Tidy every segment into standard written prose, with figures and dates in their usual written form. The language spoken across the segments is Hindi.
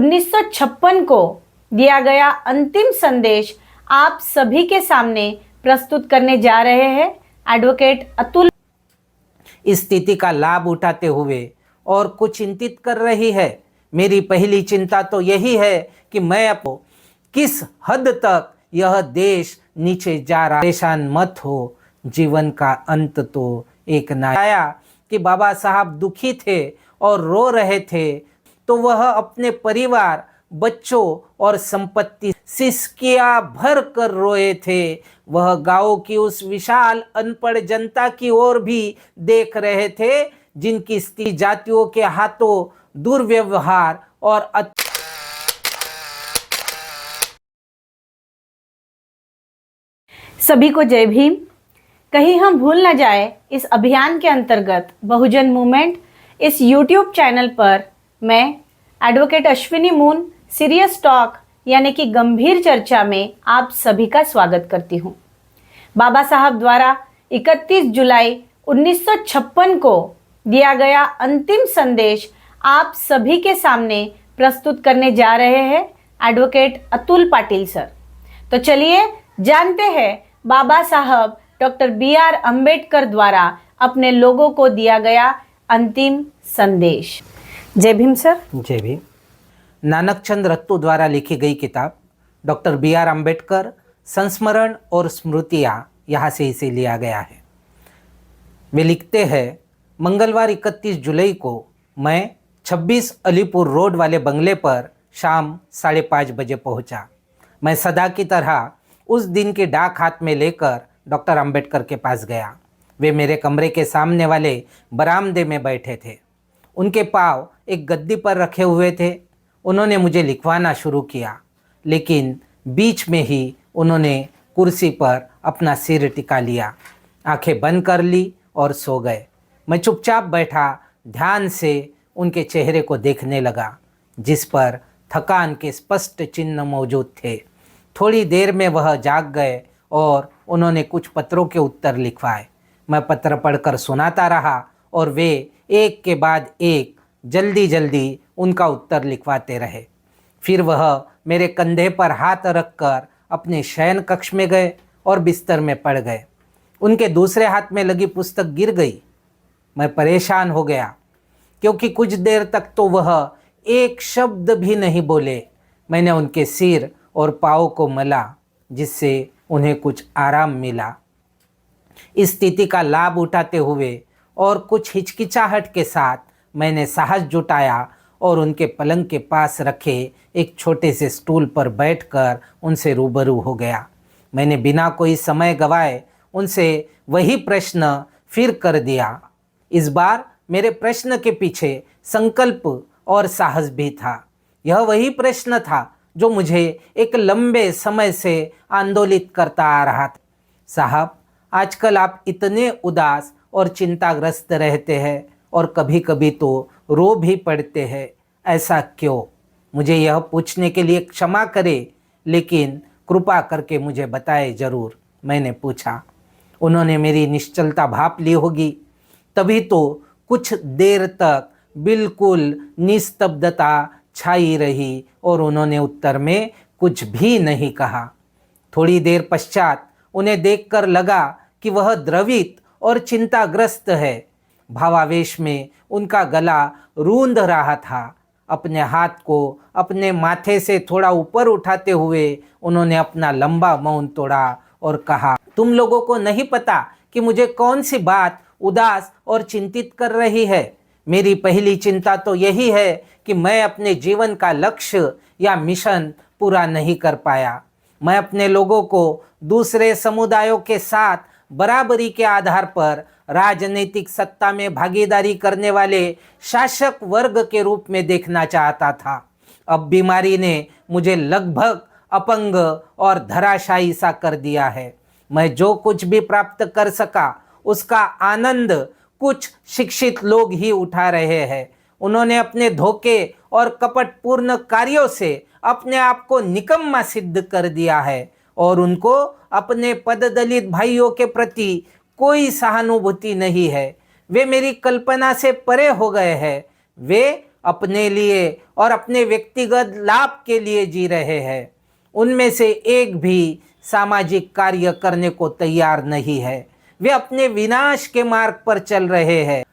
1956 को दिया गया अंतिम संदेश आप सभी के सामने प्रस्तुत करने जा रहे हैं एडवोकेट अतुल। इस स्थिति का लाभ उठाते हुए और कुछ चिंतित कर रही है। मेरी पहली चिंता तो यही है कि मैं आपको किस हद तक यह देश नीचे जा रहा। परेशान मत हो, जीवन का अंत तो एक ना आया कि बाबा साहब दुखी थे और रो रहे थे तो वह अपने परिवार, बच्चों और संपत्ति सिसकियां भर कर रोए थे। वह गांव की उस विशाल अनपढ़ जनता की ओर भी देख रहे थे जिनकी स्थिति जातियों के हाथों दुर्व्यवहार और सभी को जय भीम। कहीं हम भूल न जाए, इस अभियान के अंतर्गत बहुजन मूवमेंट इस YouTube चैनल पर मैं advocate Ashwini moon serious talk यानी कि गंभीर चर्चा में आप सभी का स्वागत करती हूँ। बाबा साहब द्वारा 31 जुलाई 1956 को दिया गया अंतिम संदेश आप सभी के सामने प्रस्तुत करने जा रहे हैं एडवोकेट अतुल पाटिल सर। तो चलिए जानते हैं बाबा साहब डॉक्टर BR अम्बेडकर द्वारा अपने लोगों को दिया गया अंतिम संदेश। जय भीम सर। जय भीम। नानक चंद रत्तू द्वारा लिखी गई किताब डॉक्टर BR अम्बेडकर संस्मरण और स्मृतियाँ, यहाँ से इसे लिया गया है। वे लिखते हैं, मंगलवार 31 जुलाई को मैं 26 अलीपुर रोड वाले बंगले पर शाम 5:30 बजे पहुँचा। मैं सदा की तरह उस दिन की डाक हाथ में लेकर डॉक्टर अम्बेडकर के पास गया। वे मेरे कमरे के सामने वाले बरामदे में बैठे थे। उनके पाँव एक गद्दी पर रखे हुए थे। उन्होंने मुझे लिखवाना शुरू किया, लेकिन बीच में ही उन्होंने कुर्सी पर अपना सिर टिका लिया, आंखें बंद कर ली और सो गए। मैं चुपचाप बैठा ध्यान से उनके चेहरे को देखने लगा, जिस पर थकान के स्पष्ट चिन्ह मौजूद थे। थोड़ी देर में वह जाग गए और उन्होंने कुछ पत्रों के उत्तर लिखवाए। मैं पत्र पढ़कर सुनाता रहा और वे एक के बाद एक जल्दी जल्दी उनका उत्तर लिखवाते रहे। फिर वह मेरे कंधे पर हाथ रखकर अपने शयन कक्ष में गए और बिस्तर में पड़ गए। उनके दूसरे हाथ में लगी पुस्तक गिर गई। मैं परेशान हो गया क्योंकि कुछ देर तक तो वह एक शब्द भी नहीं बोले। मैंने उनके सिर और पाँव को मला, जिससे उन्हें कुछ आराम मिला। इस स्थिति का लाभ उठाते हुए और कुछ हिचकिचाहट के साथ मैंने साहस जुटाया और उनके पलंग के पास रखे एक छोटे से स्टूल पर बैठकर उनसे रूबरू हो गया। मैंने बिना कोई समय गवाए उनसे वही प्रश्न फिर कर दिया। इस बार मेरे प्रश्न के पीछे संकल्प और साहस भी था। यह वही प्रश्न था जो मुझे एक लंबे समय से आंदोलित करता आ रहा था। साहब, आजकल आप इतने उदास और चिंताग्रस्त रहते हैं और कभी कभी तो रो भी पड़ते हैं, ऐसा क्यों? मुझे यह पूछने के लिए क्षमा करें, लेकिन कृपा करके मुझे बताएं ज़रूर, मैंने पूछा। उन्होंने मेरी निश्चलता भाप ली होगी, तभी तो कुछ देर तक बिल्कुल निस्तब्धता छाई रही और उन्होंने उत्तर में कुछ भी नहीं कहा। थोड़ी देर पश्चात उन्हें देखकर लगा कि वह द्रवित और चिंताग्रस्त है। भावावेश में उनका गला रूंध रहा था। अपने हाथ को अपने माथे से थोड़ा ऊपर उठाते हुए उन्होंने अपना लंबा मौन तोड़ा और कहा, तुम लोगों को नहीं पता कि मुझे कौन सी बात उदास और चिंतित कर रही है। मेरी पहली चिंता तो यही है कि मैं अपने जीवन का लक्ष्य या मिशन पूरा नहीं कर पाया। मैं अपने लोगों को दूसरे समुदायों के साथ बराबरी के आधार पर राजनीतिक सत्ता में भागीदारी करने वाले शासक वर्ग के रूप में देखना चाहता था। अब बीमारी ने मुझे लगभग अपंग और धराशायी सा कर दिया है। मैं जो कुछ भी प्राप्त कर सका उसका आनंद कुछ शिक्षित लोग ही उठा रहे हैं। उन्होंने अपने धोखे और कपटपूर्ण कार्यों से अपने आप को निकम्मा सिद्ध कर दिया है और उनको अपने पददलित भाइयों के प्रति कोई सहानुभूति नहीं है। वे मेरी कल्पना से परे हो गए हैं। वे अपने लिए और अपने व्यक्तिगत लाभ के लिए जी रहे हैं। उनमें से एक भी सामाजिक कार्य करने को तैयार नहीं है। वे अपने विनाश के मार्ग पर चल रहे हैं।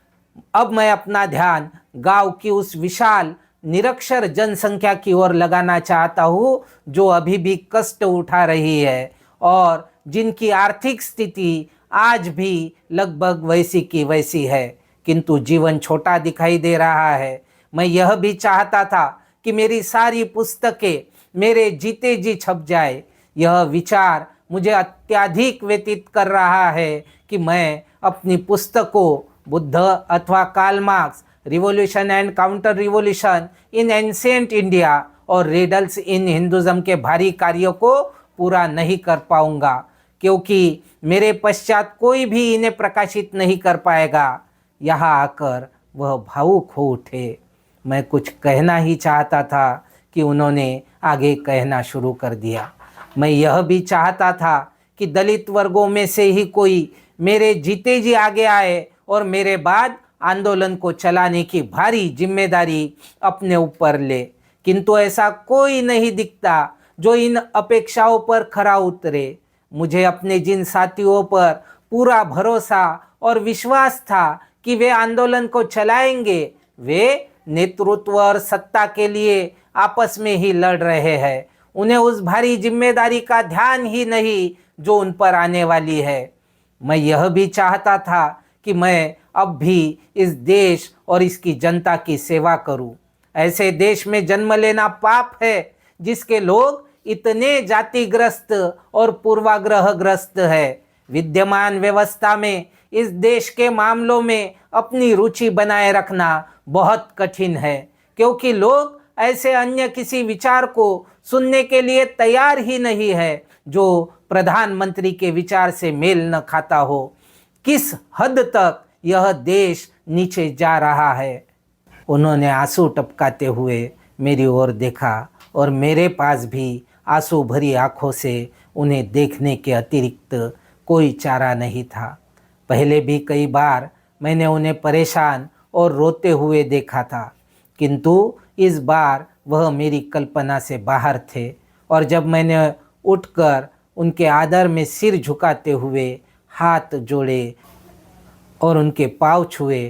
अब मैं अपना ध्यान गांव की उस विशाल निरक्षर जनसंख्या की ओर लगाना चाहता हूँ, जो अभी भी कष्ट उठा रही है और जिनकी आर्थिक स्थिति आज भी लगभग वैसी की वैसी है, किंतु जीवन छोटा दिखाई दे रहा है। मैं यह भी चाहता था कि मेरी सारी पुस्तकें मेरे जीते जी छप जाए। यह विचार मुझे अत्यधिक व्यतीत कर रहा है कि मैं अपनी पुस्तकों बुद्ध अथवा Karl Marx, revolution and counter revolution in ancient India और रिडल्स इन हिंदुज़म के भारी कार्यों को पूरा नहीं कर पाऊंगा, क्योंकि मेरे पश्चात कोई भी इन्हें प्रकाशित नहीं कर पाएगा। यहाँ आकर वह भावुक हो उठे। मैं कुछ कहना ही चाहता था कि उन्होंने आगे कहना शुरू कर दिया। मैं यह भी चाहता था कि दलित वर्गों में से ही कोई मेरे जीते जी आगे आए और मेरे बाद आंदोलन को चलाने की भारी जिम्मेदारी अपने ऊपर ले, किंतु ऐसा कोई नहीं दिखता जो इन अपेक्षाओं पर खरा उतरे। मुझे अपने जिन साथियों पर पूरा भरोसा और विश्वास था कि वे आंदोलन को चलाएंगे, वे नेतृत्व और सत्ता के लिए आपस में ही लड़ रहे हैं। उन्हें उस भारी जिम्मेदारी का ध्यान ही नहीं जो उन पर आने वाली है। मैं यह भी चाहता था कि मैं अब भी इस देश और इसकी जनता की सेवा करूं। ऐसे देश में जन्म लेना पाप है जिसके लोग इतने जातिग्रस्त और पूर्वाग्रहग्रस्त है। विद्यमान व्यवस्था में इस देश के मामलों में अपनी रुचि बनाए रखना बहुत कठिन है, क्योंकि लोग ऐसे अन्य किसी विचार को सुनने के लिए तैयार ही नहीं है जो प्रधानमंत्री के विचार से मेल न खाता हो। किस हद तक यह देश नीचे जा रहा है। उन्होंने आंसू टपकाते हुए मेरी ओर देखा और मेरे पास भी आंसू भरी आंखों से उन्हें देखने के अतिरिक्त कोई चारा नहीं था। पहले भी कई बार मैंने उन्हें परेशान और रोते हुए देखा था, किंतु इस बार वह मेरी कल्पना से बाहर थे। और जब मैंने उठकर उनके आदर में सिर झुकाते हुए हाथ जोड़े और उनके पाँव छुए,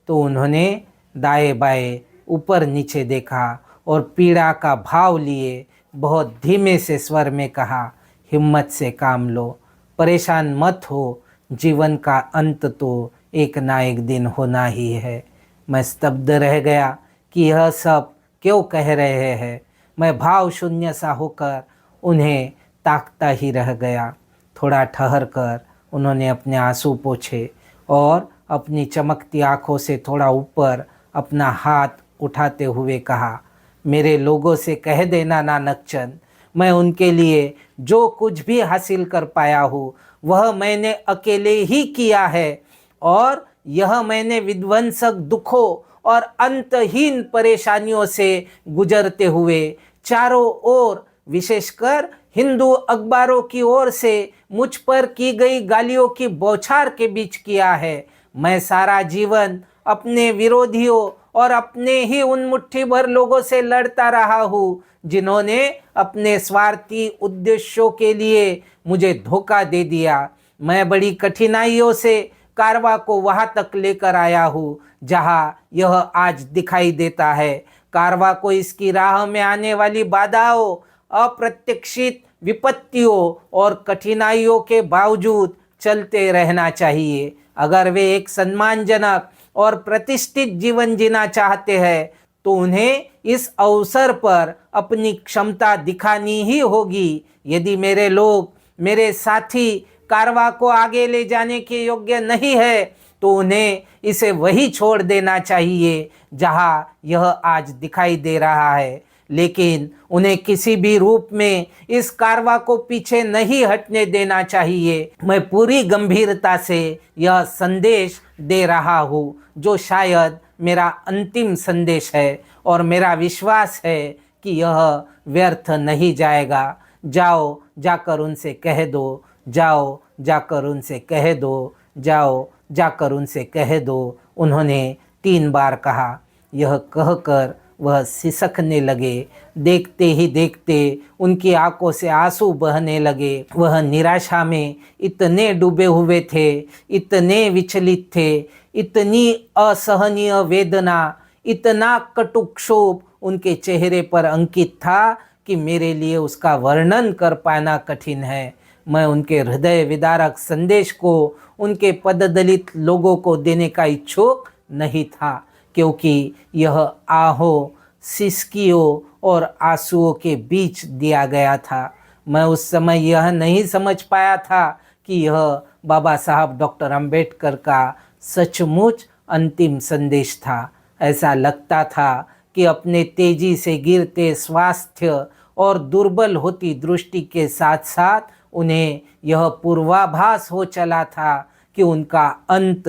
तो उन्होंने दाएं बाएं ऊपर नीचे देखा और पीड़ा का भाव लिए बहुत धीमे से स्वर में कहा, हिम्मत से काम लो, परेशान मत हो, जीवन का अंत तो एक ना एक दिन होना ही है। मैं स्तब्ध रह गया कि यह सब क्यों कह रहे हैं। मैं भाव शून्य सा होकर उन्हें ताकता ही रह गया। थोड़ा ठहर कर उन्होंने अपने आंसू पोंछे और अपनी चमकती आँखों से थोड़ा ऊपर अपना हाथ उठाते हुए कहा, मेरे लोगों से कह देना नानकचंद, मैं उनके लिए जो कुछ भी हासिल कर पाया हूँ वह मैंने अकेले ही किया है, और यह मैंने विध्वंसक दुखों और अंतहीन परेशानियों से गुजरते हुए चारों ओर, विशेषकर हिंदू अखबारों की ओर से मुझ पर की गई गालियों की बौछार के बीच किया है। मैं सारा जीवन अपने विरोधियों और अपने ही उन मुट्ठी भर लोगों से लड़ता रहा हूँ जिन्होंने अपने स्वार्थी उद्देश्यों के लिए मुझे धोखा दे दिया। मैं बड़ी कठिनाइयों से कारवा को वहाँ तक लेकर आया हूँ जहाँ यह आज दिखाई देता है। कारवा को इसकी राह में आने वाली बाधाओं, अप्रत्याशित विपत्तियों और कठिनाइयों के बावजूद चलते रहना चाहिए। अगर वे एक सम्मानजनक और प्रतिष्ठित जीवन जीना चाहते हैं तो उन्हें इस अवसर पर अपनी क्षमता दिखानी ही होगी। यदि मेरे लोग, मेरे साथी कारवा को आगे ले जाने के योग्य नहीं है तो उन्हें इसे वही छोड़ देना चाहिए जहां यह आज दिखाई दे रहा है। लेकिन उन्हें किसी भी रूप में इस कारवा को पीछे नहीं हटने देना चाहिए। मैं पूरी गंभीरता से यह संदेश दे रहा हूँ जो शायद मेरा अंतिम संदेश है, और मेरा विश्वास है कि यह व्यर्थ नहीं जाएगा। जाओ जाकर उनसे कह दो, जाओ जाकर उनसे कह दो, जाओ जाकर उनसे कह दो, उन्होंने 3 बार कहा। यह कहकर वह सिसकने लगे। देखते ही देखते उनकी आंखों से आंसू बहने लगे। वह निराशा में इतने डूबे हुए थे, इतने विचलित थे, इतनी असहनीय वेदना, इतना कटु क्षोभ उनके चेहरे पर अंकित था कि मेरे लिए उसका वर्णन कर पाना कठिन है। मैं उनके हृदय विदारक संदेश को उनके पददलित लोगों को देने का इच्छुक नहीं था, क्योंकि यह आहों, सिसकियों और आंसुओं के बीच दिया गया था। मैं उस समय यह नहीं समझ पाया था कि यह बाबा साहब डॉक्टर अंबेडकर का सचमुच अंतिम संदेश था। ऐसा लगता था कि अपने तेजी से गिरते स्वास्थ्य और दुर्बल होती दृष्टि के साथ साथ उन्हें यह पूर्वाभास हो चला था कि उनका अंत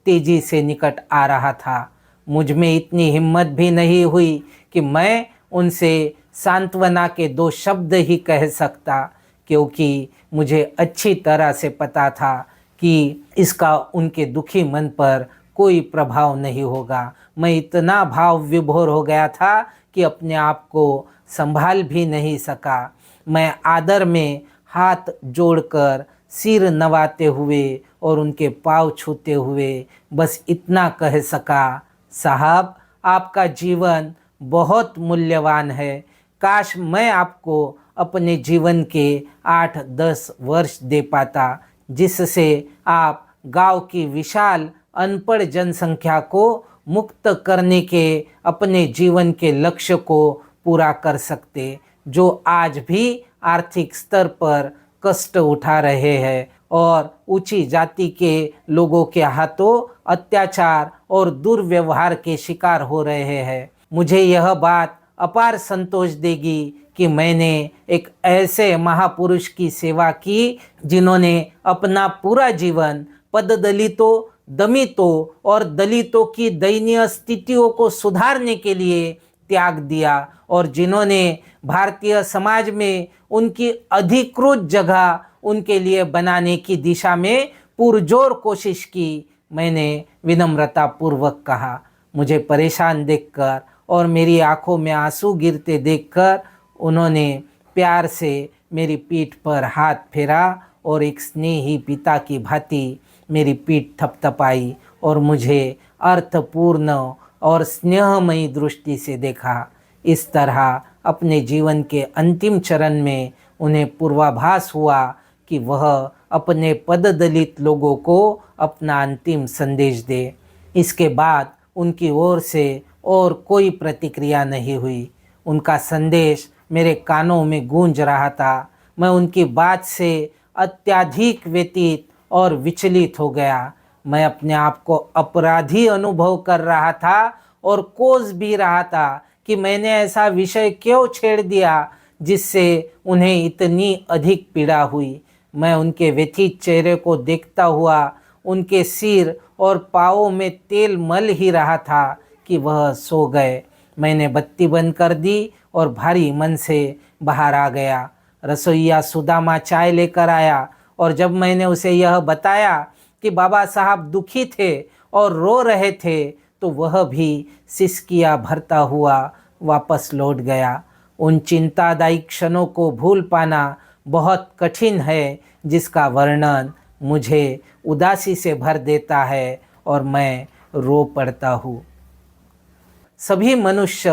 तेजी से निकट आ रहा था। मुझ में इतनी हिम्मत भी नहीं हुई कि मैं उनसे सांत्वना के 2 शब्द ही कह सकता, क्योंकि मुझे अच्छी तरह से पता था कि इसका उनके दुखी मन पर कोई प्रभाव नहीं होगा। मैं इतना भाव विभोर हो गया था कि अपने आप को संभाल भी नहीं सका। मैं आदर में हाथ जोड़कर सिर नवाते हुए और उनके पाँव छूते हुए बस इतना कह सका, साहब आपका जीवन बहुत मूल्यवान है। काश मैं आपको अपने जीवन के 8-10 वर्ष दे पाता, जिससे आप गांव की विशाल अनपढ़ जनसंख्या को मुक्त करने के अपने जीवन के लक्ष्य को पूरा कर सकते, जो आज भी आर्थिक स्तर पर कष्ट उठा रहे हैं और ऊंची जाति के लोगों के हाथों अत्याचार और दुर्व्यवहार के शिकार हो रहे हैं। मुझे यह बात अपार संतोष देगी कि मैंने एक ऐसे महापुरुष की सेवा की जिन्होंने अपना पूरा जीवन पददलितों, दमितों और दलितों की दयनीय स्थितियों को सुधारने के लिए त्याग दिया और जिन्होंने भारतीय समाज में उनकी अधिकृत जगह उनके लिए बनाने की दिशा में पुरजोर कोशिश की। मैंने विनम्रता पूर्वक कहा। मुझे परेशान देखकर और मेरी आंखों में आंसू गिरते देखकर उन्होंने प्यार से मेरी पीठ पर हाथ फेरा और एक स्नेही पिता की भांति मेरी पीठ थपथपाई और मुझे अर्थपूर्ण और स्नेहमयी दृष्टि से देखा। इस तरह अपने जीवन के अंतिम चरण में उन्हें पूर्वाभास हुआ कि वह अपने पददलित लोगों को अपना अंतिम संदेश दे। इसके बाद उनकी ओर से और कोई प्रतिक्रिया नहीं हुई। उनका संदेश मेरे कानों में गूंज रहा था। मैं उनकी बात से अत्यधिक व्यतीत और विचलित हो गया। मैं अपने आप को अपराधी अनुभव कर रहा था और कोस भी रहा था कि मैंने ऐसा विषय क्यों छेड़ दिया जिससे उन्हें इतनी अधिक पीड़ा हुई। मैं उनके व्यथित चेहरे को देखता हुआ उनके सिर और पाँवों में तेल मल ही रहा था कि वह सो गए। मैंने बत्ती बंद कर दी और भारी मन से बाहर आ गया। रसोइया सुदामा चाय लेकर आया और जब मैंने उसे यह बताया कि बाबा साहब दुखी थे और रो रहे थे तो वह भी सिसकियाँ भरता हुआ वापस लौट गया। उन चिंतादायी क्षणों को भूल पाना बहुत कठिन है जिसका वर्णन मुझे उदासी से भर देता है और मैं रो पड़ता हूँ। सभी मनुष्य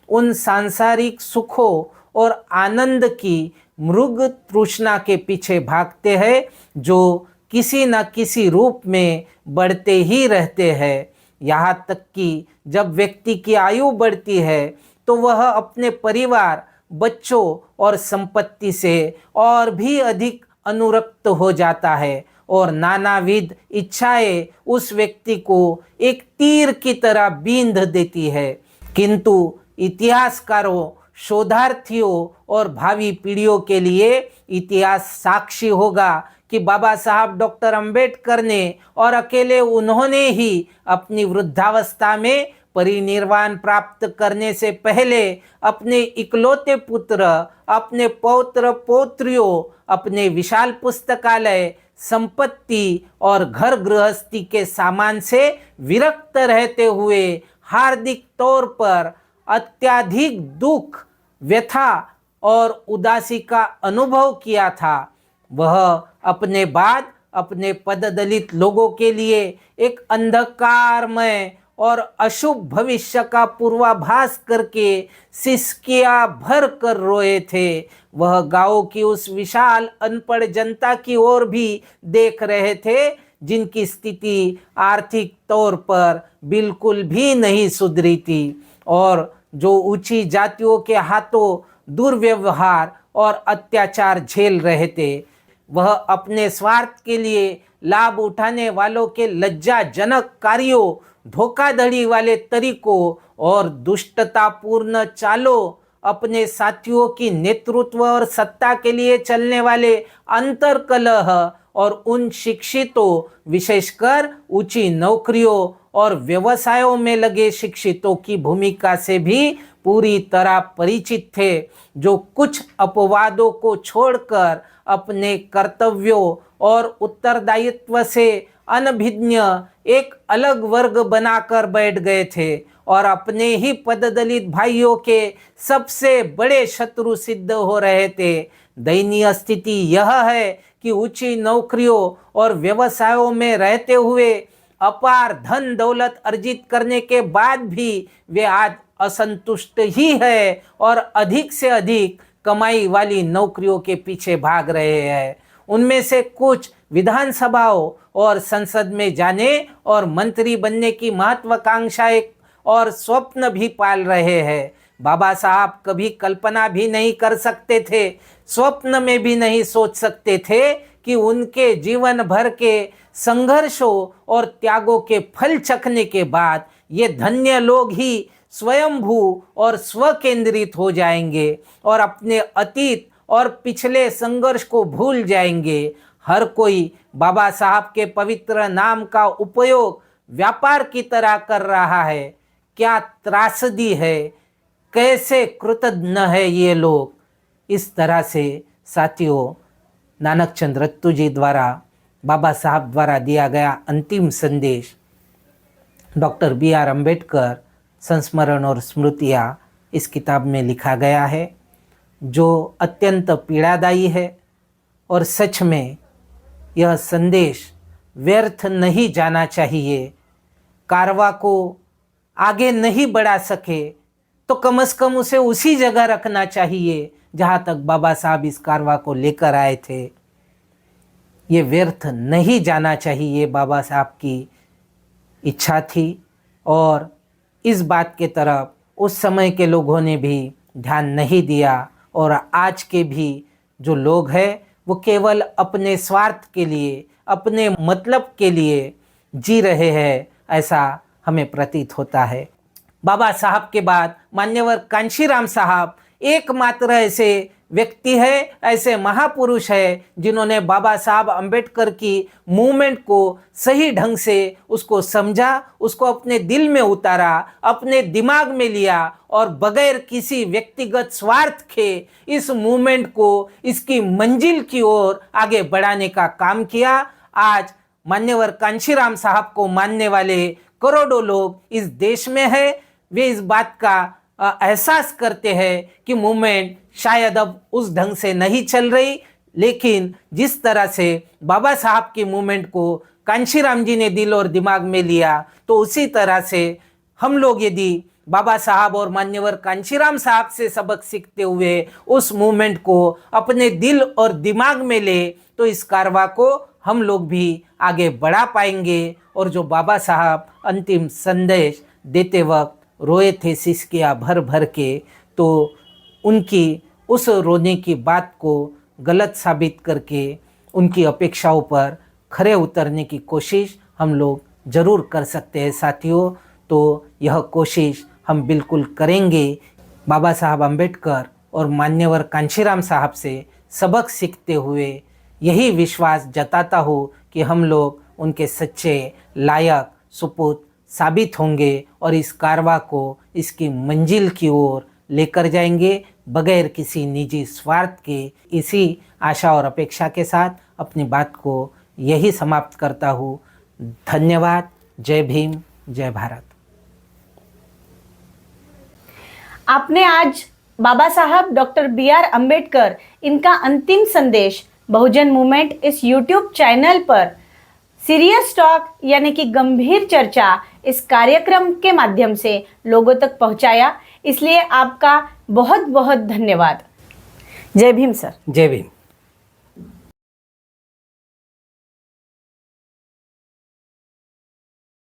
उन सांसारिक सुखों और आनंद की मृग तृष्णा के पीछे भागते हैं जो किसी न किसी रूप में बढ़ते ही रहते हैं। यहाँ तक कि जब व्यक्ति की आयु बढ़ती है तो वह अपने परिवार, बच्चों और संपत्ति से और भी अधिक अनुरक्त हो जाता है और नानाविध इच्छाएं उस व्यक्ति को एक तीर की तरह बींध देती है। किंतु इतिहासकारों, शोधार्थियों और भावी पीढ़ियों के लिए इतिहास साक्षी होगा कि बाबा साहब डॉक्टर अंबेडकर ने और अकेले उन्होंने ही अपनी वृद्धावस्था में परिनिर्वाण प्राप्त करने से पहले अपने इकलौते पुत्र, अपने पौत्र पौत्रियों, अपने विशाल पुस्तकालय, संपत्ति और घर गृहस्थी के सामान से विरक्त रहते हुए हार्दिक तौर पर अत्यधिक दुख, व्यथा और उदासी का अनुभव किया था, वह अपने बाद अपने पददलित लोगों के लिए एक अंधकारमय और अशुभ भविष्य का पूर्वाभास करके सिसकियां भर कर रोए थे। वह गांव की उस विशाल अनपढ़ जनता की ओर भी देख रहे थे जिनकी स्थिति आर्थिक तौर पर बिल्कुल भी नहीं सुधरी थी और जो ऊंची जातियों के हाथों दुर्व्यवहार और अत्याचार झेल रहे थे। वह अपने स्वार्थ के लिए लाभ उठाने वालों के लज्जाजनक कार्यों, धोखाधड़ी वाले तरीकों और दुष्टतापूर्ण चालों, अपने साथियों की नेतृत्व और सत्ता के लिए चलने वाले अंतर्कलह और उन शिक्षितों, विशेषकर ऊंची नौकरियों और व्यवसायों में लगे शिक्षितों की भूमिका से भी पूरी तरह परिचित थे, जो कुछ अपवादों को छोड़कर अपने कर्तव्यों और उत्तरदायित्व से अनभिज्ञ एक अलग वर्ग बनाकर बैठ गए थे और अपने ही पददलित भाइयों के सबसे बड़े शत्रु सिद्ध हो रहे थे। दयनीय स्थिति यह है कि ऊंची नौकरियों और व्यवसायों में रहते हुए अपार धन दौलत अर्जित करने के बाद भी वे आज असंतुष्ट ही है और अधिक से अधिक कमाई वाली नौकरियों के पीछे भाग रहे हैं। उनमें से कुछ विधानसभाओं और संसद में जाने और मंत्री बनने की महत्वाकांक्षाएं और स्वप्न भी पाल रहे हैं। बाबा साहब कभी कल्पना भी नहीं कर सकते थे, स्वप्न में भी नहीं सोच सकते थे कि उनके जीवन भर के संघर्षों और त्यागों के फल चखने के बाद ये धन्य लोग ही स्वयंभू और स्वकेंद्रित हो जाएंगे और अपने अतीत और पिछले संघर्ष को भूल जाएंगे। हर कोई बाबा साहब के पवित्र नाम का उपयोग व्यापार की तरह कर रहा है। क्या त्रासदी है, कैसे कृतज्ञ है ये लोग। इस तरह से साथियों, नानक चंद रत्तू जी द्वारा बाबा साहब द्वारा दिया गया अंतिम संदेश डॉक्टर बी.आर. अम्बेडकर संस्मरण और स्मृतियाँ इस किताब में लिखा गया है, जो अत्यंत पीड़ादायी है और सच में यह संदेश व्यर्थ नहीं जाना चाहिए। कारवा को आगे नहीं बढ़ा सके तो कम से कम उसे उसी जगह रखना चाहिए जहाँ तक बाबा साहब इस कारवा को लेकर आए थे। ये व्यर्थ नहीं जाना चाहिए, बाबा साहब की इच्छा थी और इस बात के तरफ उस समय के लोगों ने भी ध्यान नहीं दिया और आज के भी जो लोग हैं वो केवल अपने स्वार्थ के लिए, अपने मतलब के लिए जी रहे हैं, ऐसा हमें प्रतीत होता है। बाबा साहब के बाद मान्यवर कांशीराम साहब एकमात्र ऐसे व्यक्ति है, ऐसे महापुरुष है जिन्होंने बाबा साहब अम्बेडकर की मूवमेंट को सही ढंग से उसको समझा, उसको अपने दिल में उतारा, अपने दिमाग में लिया और बगैर किसी व्यक्तिगत स्वार्थ के इस मूवमेंट को इसकी मंजिल की ओर आगे बढ़ाने का काम किया। आज मान्यवर कांशीराम साहब को मानने वाले करोड़ों लोग इस देश में है। वे इस बात का एहसास करते हैं कि मूवमेंट शायद अब उस ढंग से नहीं चल रही, लेकिन जिस तरह से बाबा साहब की मूवमेंट को कांशीराम जी ने दिल और दिमाग में लिया, तो उसी तरह से हम लोग यदि बाबा साहब और मान्यवर कांशीराम साहब से सबक सीखते हुए उस मूवमेंट को अपने दिल और दिमाग में ले, तो इस कारवा को हम लोग भी आगे बढ़ा पाएंगे। और जो बाबा साहब अंतिम संदेश देते वक्त रोए थे सिसकियाँ भर भर के, तो उनकी उस रोने की बात को गलत साबित करके उनकी अपेक्षाओं पर खरे उतरने की कोशिश हम लोग ज़रूर कर सकते हैं साथियों। तो यह कोशिश हम बिल्कुल करेंगे। बाबा साहब अम्बेडकर और मान्यवर कांशीराम साहब से सबक सीखते हुए यही विश्वास जताता हूँ कि हम लोग उनके सच्चे लायक सुपुत्र साबित होंगे और इस कारवा को इसकी मंजिल की ओर लेकर जाएंगे बगैर किसी निजी स्वार्थ के। इसी आशा और अपेक्षा के साथ अपनी बात को यही समाप्त करता हूँ। धन्यवाद। जय भीम, जय भारत। आपने आज बाबा साहब डॉक्टर BR अम्बेडकर इनका अंतिम संदेश बहुजन मूवमेंट इस यूट्यूब चैनल पर सीरियस टॉक यानी कि गंभीर चर्चा इस कार्यक्रम के माध्यम से लोगों तक पहुंचाया, इसलिए आपका बहुत बहुत धन्यवाद। जय भीम सर। जय भीम।